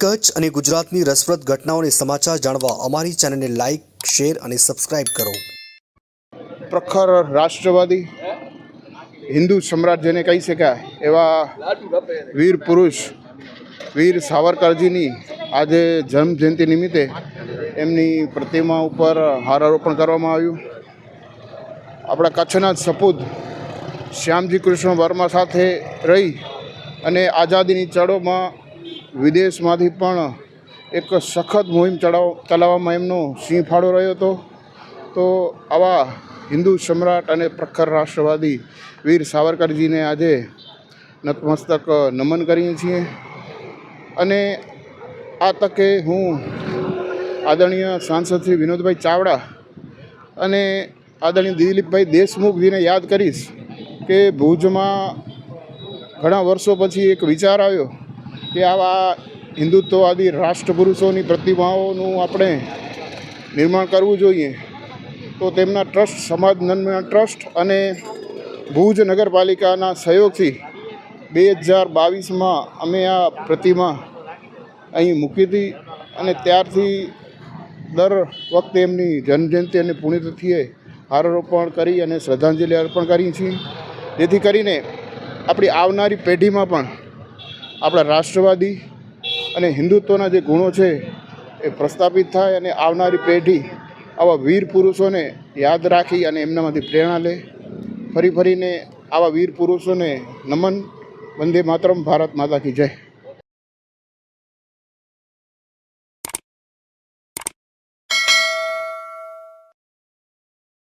કચ્છ અને ગુજરાતની રસપ્રદ ઘટનાઓને સમાચાર જાણવા અમારી ચેનલને લાઇક, શેર અને સબસ્ક્રાઇબ કરો. પ્રખર રાષ્ટ્રવાદી હિન્દુ સમ્રાટ જેને કહી શકાય એવા વીર પુરુષ વીર સાવરકરજીની આજે જન્મજયંતિ નિમિત્તે એમની પ્રતિમા ઉપર હારારોપણ કરવામાં આવ્યું. આપણા કચ્છના જ સપૂત શ્યામજી કૃષ્ણ વર્મા સાથે રહી અને આઝાદીની ચળવળમાં વિદેશમાંથી પણ એક સખત મુહિમ ચલાવવામાં એમનો સિંહ ફાળો રહ્યો હતો. તો આવા હિન્દુ સમ્રાટ અને પ્રખર રાષ્ટ્રવાદી વીર સાવરકરજીને આજે નતમસ્તક નમન કરીએ છીએ. અને આ તકે હું આદરણીય સાંસદ શ્રી વિનોદભાઈ ચાવડા અને આદરણીય દિલીપભાઈ દેશમુખજીને યાદ કરીશ કે ભુજમાં ઘણા વર્ષો પછી એક વિચાર આવ્યો કે આવા હિન્દુત્વવાદી રાષ્ટ્રપુરુષોની પ્રતિમાઓનું આપણે નિર્માણ કરવું જોઈએ. તો તેમના ટ્રસ્ટ સમાજ નિર્માણ ટ્રસ્ટ અને ભુજ નગરપાલિકાના સહયોગથી 2022માં અમે આ પ્રતિમા અહીં મૂકી હતી અને ત્યારથી દર વખતે એમની જન્મજયંતિ અને પુણ્યતિથિએ હારારોપણ કરી અને શ્રદ્ધાંજલિ અર્પણ કરીએ છીએ, જેથી કરીને આપણી આવનારી પેઢીમાં પણ આપણા રાષ્ટ્રવાદી અને હિન્દુત્વના જે ગુણો છે એ પ્રસ્થાપિત થાય અને આવનારી પેઢી આવા વીર પુરુષોને યાદ રાખી અને એમનામાંથી પ્રેરણા લે. ફરીને આવા વીર પુરુષોને નમન. વંદે માતરમ. ભારત માતા કી જય.